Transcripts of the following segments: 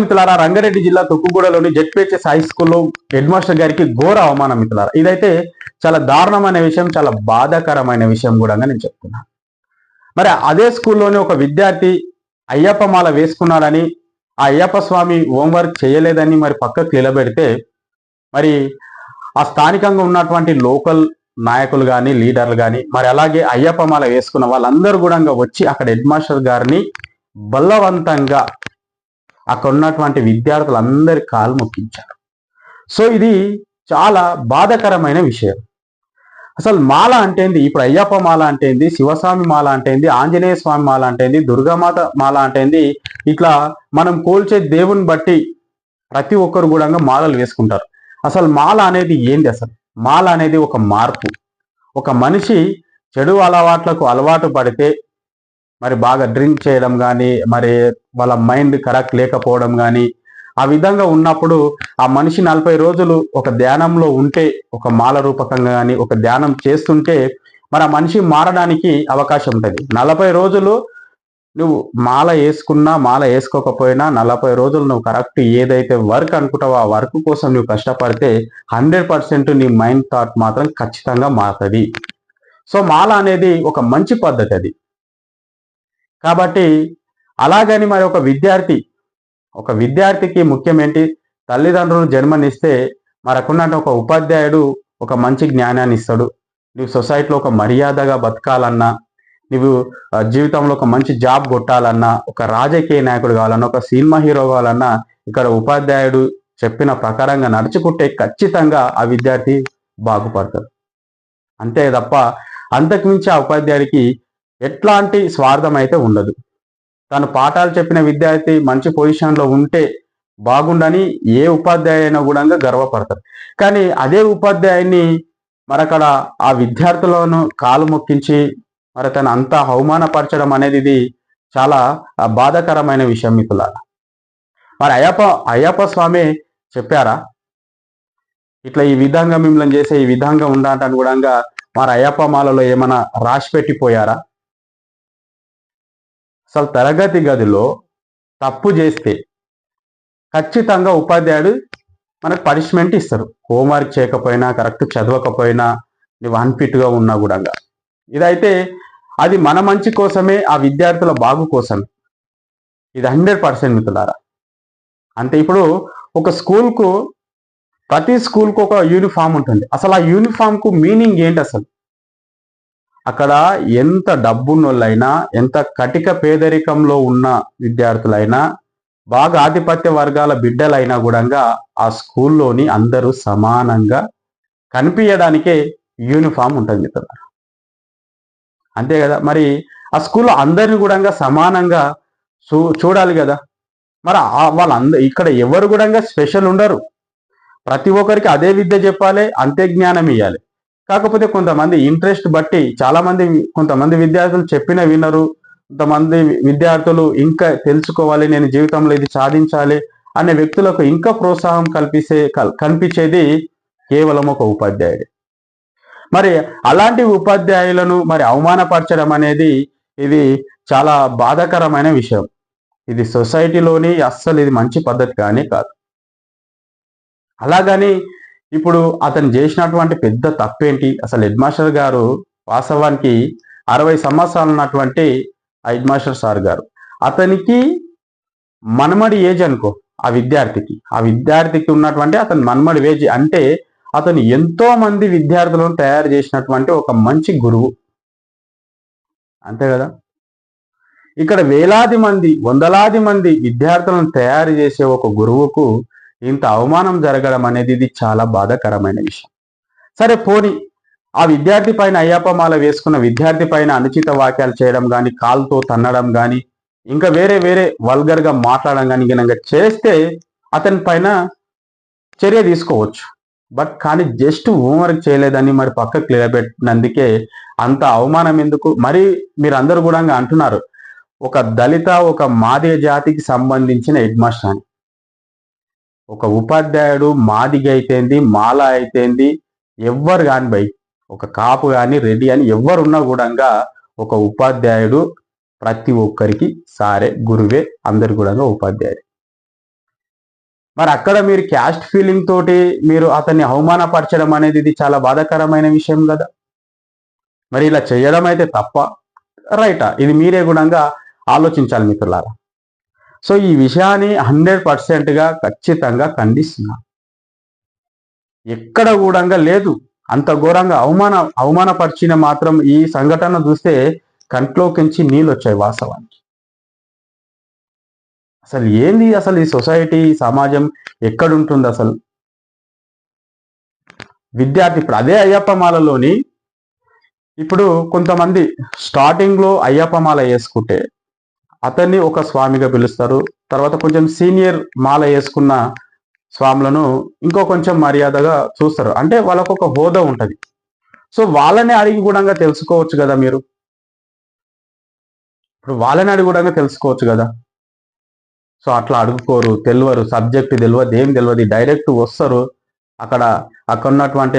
మిత్రులారా, రంగారెడ్డి జిల్లా తుక్కుగూడలోని ZPHS high స్కూల్లో హెడ్ మాస్టర్ గారికి ఘోర అవమానం మిత్రులారా. ఇదైతే చాలా దారుణమైన విషయం, చాలా బాధాకరమైన విషయం కూడా నేను చెప్తున్నాను. మరి అదే స్కూల్లోని ఒక విద్యార్థి అయ్యప్ప మాల వేసుకున్నాడని, ఆ అయ్యప్ప స్వామి హోంవర్క్ చేయలేదని మరి పక్కకు నిలబెడితే, మరి ఆ స్థానికంగా ఉన్నటువంటి లోకల్ నాయకులు కానీ, లీడర్లు కానీ, మరి అలాగే అయ్యప్ప మాల వేసుకున్న వాళ్ళందరూ కూడా వచ్చి అక్కడ హెడ్ మాస్టర్ గారిని బలవంతంగా అక్కడ ఉన్నటువంటి విద్యార్థులందరి కాలు మొక్కించారు. సో ఇది చాలా బాధాకరమైన విషయం. అసలు మాల అంటే ఏంది? ఇప్పుడు అయ్యప్ప మాల అంటే ఏంది, శివస్వామి మాల అంటే ఏంది, ఆంజనేయ స్వామి మాల అంటే ఏంది, దుర్గామాత మాల అంటే ఏంది, ఇట్లా మనం కోల్చే దేవుని బట్టి ప్రతి ఒక్కరు కూడా మాలలు వేసుకుంటారు. అసలు మాల అనేది ఏంది? అసలు మాల అనేది ఒక మార్పు. ఒక మనిషి చెడు అలవాట్లకు అలవాటు పడితే, మరి బాగా డ్రింక్ చేయడం కానీ, మరి వాళ్ళ మైండ్ కరెక్ట్ లేకపోవడం కానీ, ఆ విధంగా ఉన్నప్పుడు ఆ మనిషి 40 రోజులు ఒక ధ్యానంలో ఉంటే, ఒక మాల రూపకంగా కానీ ఒక ధ్యానం చేస్తుంటే, మరి ఆ మనిషి మారడానికి అవకాశం ఉంటుంది. 40 రోజులు నువ్వు మాల వేసుకున్నా మాల వేసుకోకపోయినా 40 రోజులు నువ్వు కరెక్ట్ ఏదైతే వర్క్ అనుకుంటావో ఆ వర్క్ కోసం నువ్వు కష్టపడితే 100% నీ మైండ్ థాట్ మాత్రం ఖచ్చితంగా మారుతుంది. సో మాల అనేది ఒక మంచి పద్ధతి అది. కాబట్టి అలాగని మరి ఒక విద్యార్థికి ముఖ్యం ఏంటి? తల్లిదండ్రులు జన్మనిస్తే మనకున్నట్టు ఒక ఉపాధ్యాయుడు ఒక మంచి జ్ఞానాన్ని ఇస్తాడు. నువ్వు సొసైటీలో ఒక మర్యాదగా బతకాలన్నా, నువ్వు జీవితంలో ఒక మంచి జాబ్ కొట్టాలన్నా, ఒక రాజకీయ నాయకుడు కావాలన్నా, ఒక సినిమా హీరో కావాలన్నా, ఇక్కడ ఉపాధ్యాయుడు చెప్పిన ప్రకారంగా నడుచుకుంటే ఖచ్చితంగా ఆ విద్యార్థి బాగుపడతాడు. అంతే తప్ప అంతకుమించి ఆ ఉపాధ్యాయుడికి ఎట్లాంటి స్వార్థం అయితే ఉండదు. తను పాఠాలు చెప్పిన విద్యార్థి మంచి పొజిషన్లో ఉంటే బాగుండని ఏ ఉపాధ్యాయు అయినా కూడా గర్వపడతారు. కానీ అదే ఉపాధ్యాయుని మరక్కడ ఆ విద్యార్థులను కాలు మొక్కించి మరి తను అంతా అవమానపరచడం అనేది ఇది చాలా బాధాకరమైన విషయం మిత్రులారా. మరి అయ్యప్ప స్వామి చెప్పారా ఇట్లా ఈ విధంగా మిమ్మల్ని చేసే, ఈ విధంగా ఉండాలని కూడా మరి అయ్యప్ప మాలలో ఏమైనా రాసి పెట్టిపోయారా? అసలు తరగతి గదిలో తప్పు చేస్తే ఖచ్చితంగా ఉపాధ్యాయుడు మనకు పనిష్మెంట్ ఇస్తారు. హోంవర్క్ చేయకపోయినా, కరెక్ట్ చదవకపోయినా, నువ్వు అన్ఫిట్గా ఉన్నా కూడా. ఇదైతే అది మన మంచి కోసమే, ఆ విద్యార్థుల బాగు కోసమే. ఇది 100% మిత్రులారా. అంటే ఇప్పుడు ఒక స్కూల్కు, ప్రతి స్కూల్కు ఒక యూనిఫామ్ ఉంటుంది. అసలు ఆ యూనిఫామ్కు మీనింగ్ ఏంటి? అసలు అక్కడ ఎంత డబ్బున్నోళ్ళైనా, ఎంత కటిక పేదరికంలో ఉన్న విద్యార్థులైనా, బాగా ఆధిపత్య వర్గాల బిడ్డలైనా కూడా ఆ స్కూల్లోని అందరూ సమానంగా కనిపించడానికే యూనిఫామ్ ఉంటుంది మిత్రులారా. అంతే కదా. మరి ఆ స్కూల్లో అందరిని కూడా సమానంగా చూడాలి కదా. మరి ఇక్కడ ఎవరు కూడా స్పెషల్ ఉండరు. ప్రతి ఒక్కరికి అదే విద్య చెప్పాలి, అంతే జ్ఞానం ఇవ్వాలి. కాకపోతే కొంతమంది ఇంట్రెస్ట్ బట్టి కొంతమంది విద్యార్థులు చెప్పిన వినరు. కొంతమంది విద్యార్థులు ఇంకా తెలుసుకోవాలి, నేను జీవితంలో ఇది సాధించాలి అనే వ్యక్తులకు ఇంకా ప్రోత్సాహం కల్పించేది కేవలం ఒక ఉపాధ్యాయుడు. మరి అలాంటి ఉపాధ్యాయులను మరి అవమానపరచడం అనేది ఇది చాలా బాధాకరమైన విషయం. ఇది సొసైటీలోని అస్సలు ఇది మంచి పద్ధతి కానీ కాదు. అలాగని ఇప్పుడు అతను చేసినటువంటి పెద్ద తప్పేంటి? అసలు హెడ్ మాస్టర్ గారు వాస్తవానికి 60 సంవత్సరాలు ఉన్నటువంటి హెడ్ మాస్టర్ సార్ గారు, అతనికి మనమడి ఏజ్ అనుకో. ఆ విద్యార్థికి ఉన్నటువంటి అతని మనమడి ఏజ్ అంటే అతను ఎంతో మంది విద్యార్థులను తయారు చేసినటువంటి ఒక మంచి గురువు. అంతే కదా. ఇక్కడ వేలాది మంది, వందలాది మంది విద్యార్థులను తయారు చేసే ఒక గురువుకు ఇంత అవమానం జరగడం అనేది ఇది చాలా బాధాకరమైన విషయం. సరే పోని ఆ విద్యార్థి పైన, అయ్యప్ప మాల వేసుకున్న విద్యార్థి పైన అనుచిత వాక్యాలు చేయడం కానీ, కాలుతో తన్నడం కానీ, ఇంకా వేరే వల్గర్గా మాట్లాడడం కానీ గనక చేస్తే అతని పైన చర్య తీసుకోవచ్చు. కానీ జస్ట్ హోంవర్క్ చేయలేదని మరి పక్కకు నిలబెట్టినందుకే అంత అవమానం ఎందుకు? మరి మీరు అందరూ కూడా అంటున్నారు ఒక దళిత, ఒక మాదిగ జాతికి సంబంధించిన హెడ్ మాస్టర్ అని. ఒక ఉపాధ్యాయుడు మాదిగ అయితేంది, మాల అయితేంది, ఎవ్వరు కాని బై, ఒక కాపు కానీ రెడ్డి అని ఎవరున్నా కూడా ఒక ఉపాధ్యాయుడు ప్రతి ఒక్కరికి సారే, గురువే, అందరు కూడా ఉపాధ్యాయుడు. మరి అక్కడ మీరు క్యాస్ట్ ఫీలింగ్ తోటి మీరు అతన్ని అవమానపరచడం అనేది ఇది చాలా బాధాకరమైన విషయం కదా. మరి ఇలా చేయడం అయితే తప్ప రైటా, ఇది మీరే గుణంగా ఆలోచించాలి మిత్రులారా. సో ఈ విషయాన్ని 100%గా ఖచ్చితంగా ఖండిస్తున్నా. ఎక్కడ కూడా లేదు అంత ఘోరంగా అవమానపరిచిన మాత్రం ఈ సంఘటన చూస్తే కంట్లోకించి నీళ్ళు వచ్చాయి వాస్తవానికి. అసలు ఏంది అసలు ఈ సొసైటీ, ఈ సమాజం ఎక్కడుంటుంది అసలు? విద్యార్థి ఇప్పుడు అదే అయ్యప్ప మాలలోని ఇప్పుడు కొంతమంది స్టార్టింగ్ లో అయ్యప్ప మాల వేసుకుంటే అతన్ని ఒక స్వామిగా పిలుస్తారు. తర్వాత కొంచెం సీనియర్ మాల వేసుకున్న స్వాములను ఇంకో కొంచెం మర్యాదగా చూస్తారు. అంటే వాళ్ళకు ఒక హోదా ఉంటది. సో వాళ్ళని అడిగి కూడా తెలుసుకోవచ్చు కదా మీరు. ఇప్పుడు వాళ్ళని అడిగి కూడా తెలుసుకోవచ్చు కదా. సో అట్లా అడుగుకోరు, తెలియరు, సబ్జెక్ట్ తెలియదు, ఏం తెలియదు, డైరెక్ట్ వస్తారు. అక్కడ ఉన్నటువంటి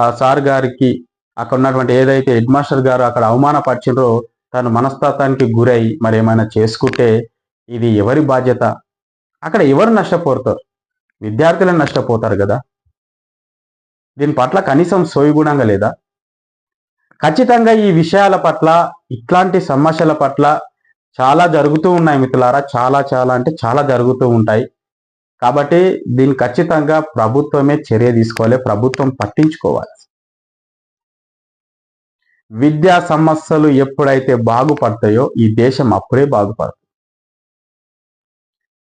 ఆ సార్ గారికి, అక్కడ ఉన్నటువంటి ఏదైతే హెడ్ మాస్టర్ గారు అక్కడ అవమానపరిచిండ్రో తను మనస్తాపానికి గురై మరి ఏమైనా చేసుకుంటే ఇది ఎవరి బాధ్యత? అక్కడ ఎవరు నష్టపోతారు? విద్యార్థులను నష్టపోతారు కదా. దీని పట్ల కనీసం సోయిగుణంగా లేదా? ఖచ్చితంగా ఈ విషయాల పట్ల, ఇట్లాంటి సమస్యల పట్ల చాలా జరుగుతూ ఉన్నాయి మిత్రులారా. చాలా చాలా అంటే చాలా జరుగుతూ ఉంటాయి. కాబట్టి దీన్ని ఖచ్చితంగా ప్రభుత్వమే చర్య తీసుకోవాలి, ప్రభుత్వం పట్టించుకోవాలి. విద్యా సమస్యలు ఎప్పుడైతే బాగుపడతాయో ఈ దేశం అప్పుడే బాగుపడుతుంది.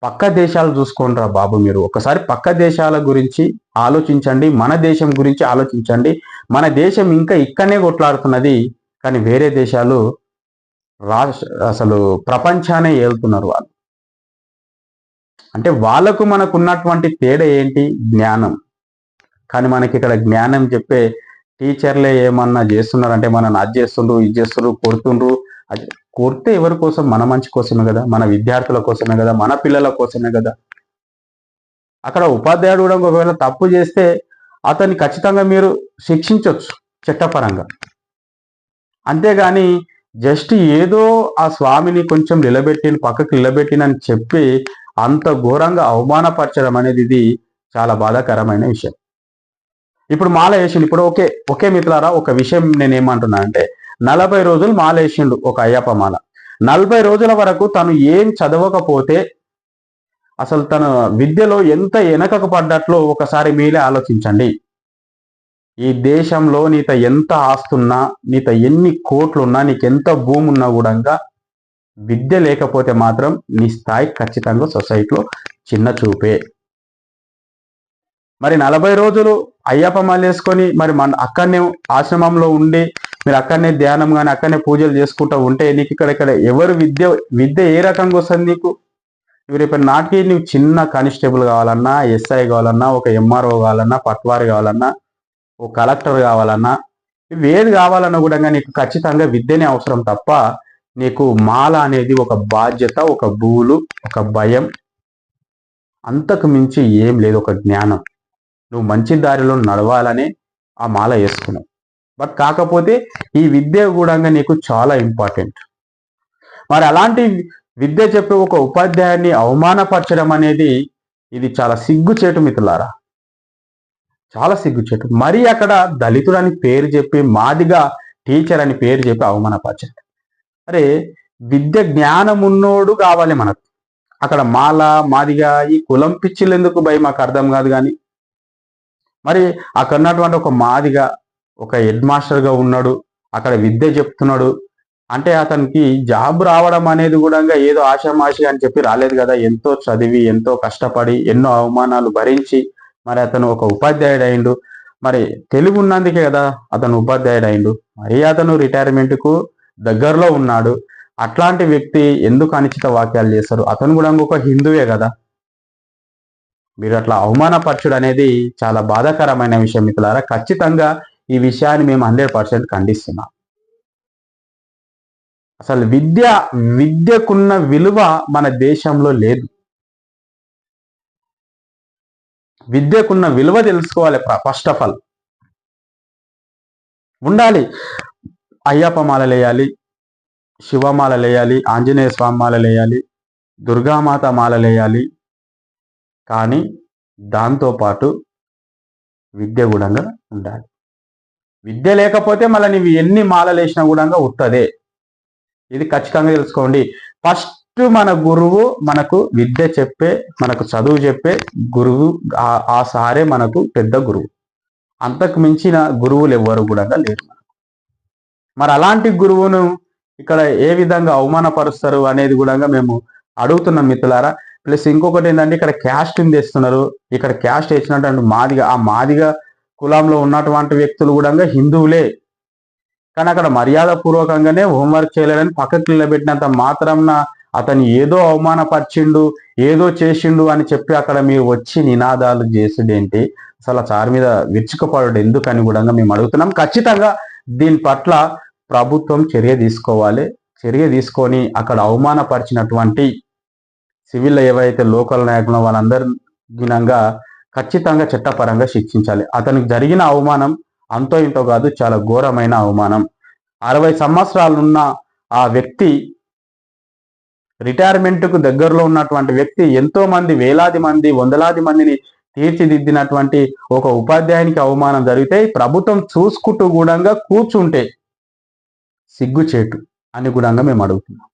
పక్క దేశాలు చూసుకోండి రా బాబు. మీరు ఒకసారి పక్క దేశాల గురించి ఆలోచించండి, మన దేశం గురించి ఆలోచించండి. మన దేశం ఇంకా ఇక్కడనే కొట్లాడుతున్నది, కానీ వేరే దేశాలు అసలు ప్రపంచానే ఏలుతున్నారు వాళ్ళు. అంటే వాళ్ళకు మనకు ఉన్నటువంటి తేడా ఏంటి? జ్ఞానం. కానీ మనకి ఇక్కడ జ్ఞానం చెప్పే టీచర్లే ఏమన్నా చేస్తున్నారంటే మనల్ని అది చేస్తుండ్రు, ఇది చేస్తుండ్రు, కొడుతుండ్రు. అది కొడితే ఎవరి కోసం? మన మంచి కోసమే కదా, మన విద్యార్థుల కోసమే కదా, మన పిల్లల కోసమే కదా. అక్కడ ఉపాధ్యాయుడు కూడా ఒకవేళ తప్పు చేస్తే అతన్ని ఖచ్చితంగా మీరు శిక్షించవచ్చు చట్టపరంగా. అంతేగాని జస్ట్ ఏదో ఆ స్వామిని కొంచెం పక్కకు నిలబెట్టినని చెప్పి అంత ఘోరంగా అవమానపరచడం అనేది ఇది చాలా బాధాకరమైన విషయం. ఇప్పుడు మాల వేసిండు. ఇప్పుడు ఒకే మిత్రులారా, ఒక విషయం నేనేమంటున్నా అంటే 40 రోజులు మాల వేసిండు ఒక అయ్యప్ప మాల. 40 రోజుల వరకు తను ఏం చదవకపోతే అసలు తన విద్యలో ఎంత వెనకకు పడ్డట్లో ఒకసారి మీరే ఆలోచించండి. ఈ దేశంలో నీత ఎంత ఆస్తున్నా, నీత ఎన్ని కోట్లున్నా, నీకెంత భూమి ఉన్నా కూడా విద్య లేకపోతే మాత్రం నీ స్థాయి ఖచ్చితంగా సొసైటీలో చిన్న చూపే. మరి 40 రోజులు అయ్యప్ప మాల వేసుకొని మరి అక్కడనే ఆశ్రమంలో ఉండి మీరు అక్కడనే ధ్యానం కానీ అక్కడనే పూజలు చేసుకుంటూ ఉంటే నీకు ఇక్కడ ఎవరు విద్య ఏ రకంగా వస్తుంది నీకు? రేపు నాటికి నువ్వు చిన్న కానిస్టేబుల్ కావాలన్నా, ఎస్ఐ కావాలన్నా, ఒక ఎంఆర్ఓ కావాలన్నా, పట్వారి కావాలన్నా, ఒక కలెక్టర్ కావాలన్నా, ఇవి ఏది కావాలన్నా కూడా నీకు ఖచ్చితంగా విద్యనే అవసరం తప్ప నీకు మాల అనేది ఒక బాధ్యత, ఒక బూలు, ఒక భయం, అంతకు మించి ఏం లేదు. ఒక జ్ఞానం. నువ్వు మంచి దారిలో నడవాలని ఆ మాల వేసుకున్నావు. బట్ కాకపోతే ఈ విద్య కూడా నీకు చాలా ఇంపార్టెంట్. మరి అలాంటి విద్య చెప్పే ఒక ఉపాధ్యాయుని అవమానపరచడం అనేది ఇది చాలా సిగ్గుచేటు మిత్రులారా, చాలా సిగ్గుచేటు. మరి అక్కడ దళితుడు అని పేరు చెప్పి, మాదిగా టీచర్ అని పేరు చెప్పి అవమానపరచడం. అరే విద్య జ్ఞానం ఉన్నోడు కావాలి మనకు. అక్కడ మాల, మాదిగా, ఈ కులం పిచ్చిలు ఎందుకు భయ మాకు అర్థం కాదు. కానీ మరి అక్కడ ఉన్నటువంటి ఒక మాదిగా ఒక హెడ్ మాస్టర్గా ఉన్నాడు, అక్కడ విద్య చెప్తున్నాడు అంటే అతనికి జాబ్ రావడం అనేది కూడా ఏదో ఆషామాషి అని చెప్పి రాలేదు కదా. ఎంతో చదివి, ఎంతో కష్టపడి, ఎన్నో అవమానాలు భరించి మరి అతను ఒక ఉపాధ్యాయుడు అయిండు. మరి తెలివి ఉన్నందుకే కదా అతను ఉపాధ్యాయుడు అయిండు. మరి అతను రిటైర్మెంట్కు దగ్గరలో ఉన్నాడు. అట్లాంటి వ్యక్తి ఎందుకు అనుచిత వాక్యాలు చేస్తారు? అతను కూడా ఒక హిందువే కదా. మీరు అట్లా అవమానపరచుడు అనేది చాలా బాధాకరమైన విషయం మిత్రులారా. ఖచ్చితంగా ఈ విషయాన్ని మేము 100% ఖండిస్తున్నాం. అసలు విద్యకున్న విలువ మన దేశంలో లేదు. విద్యకున్న విలువ తెలుసుకోవాలి. ఫస్ట్ ఆఫ్ ఆల్ ఉండాలి. అయ్యప్ప మాలలు వేయాలి, శివమాలలు వేయాలి, ఆంజనేయ స్వామి మాలలు వేయాలి, దుర్గామాత మాలలు వేయాలి. కానీ దాంతోపాటు విద్య కూడా ఉండాలి. విద్య లేకపోతే మళ్ళీ నీవు ఎన్ని మాలలు వేసినా కూడా ఉత్తదే. ఇది ఖచ్చితంగా తెలుసుకోండి. ఫస్ట్ మన గురువు మనకు విద్య చెప్పే, మనకు చదువు చెప్పే గురువు, ఆ సారే మనకు పెద్ద గురువు. అంతకు మించిన గురువులు ఎవ్వరు కూడా లేరు. మరి అలాంటి గురువును ఇక్కడ ఏ విధంగా అవమానపరుస్తారు అనేది కూడా మేము అడుగుతున్నాం మిత్రులారా. ప్లస్ ఇంకొకటి ఏంటంటే ఇక్కడ క్యాస్ట్ తెస్తున్నారు. ఇక్కడ క్యాస్ట్ వేసినటువంటి మాదిగ, ఆ మాదిగ కులంలో ఉన్నటువంటి వ్యక్తులు కూడా హిందువులే. కానీ అక్కడ మర్యాద పూర్వకంగానే హోంవర్క్ చేయలేదని పక్కకి నిలబెట్టినంత మాత్రం అతను ఏదో అవమానపరిచిండు, ఏదో చేసిండు అని చెప్పి అక్కడ మీరు వచ్చి నినాదాలు చేసుడేంటి? అసలు సార్ మీద విరుచుకుపడు ఎందుకని కూడా మేము అడుగుతున్నాం. ఖచ్చితంగా దీని పట్ల ప్రభుత్వం చర్య తీసుకోవాలి. చర్య తీసుకొని అక్కడ అవమానపరిచినటువంటి సివిల్ ఏవైతే లోకల్ నాయకులు వాళ్ళందరి గుణంగా ఖచ్చితంగా చట్టపరంగా శిక్షించాలి. అతనికి జరిగిన అవమానం అంతో ఇంతో కాదు, చాలా ఘోరమైన అవమానం. 60 సంవత్సరాలున్న ఆ వ్యక్తి, రిటైర్మెంట్కు దగ్గరలో ఉన్నటువంటి వ్యక్తి, ఎంతో మంది, వేలాది మంది, వందలాది మందిని తీర్చిదిద్దినటువంటి ఒక ఉపాధ్యాయునికి అవమానం జరిగితే ప్రభుత్వం చూసుకుంటూ కూడా కూర్చుంటే సిగ్గుచేటు అని కూడా మేము అడుగుతున్నాం.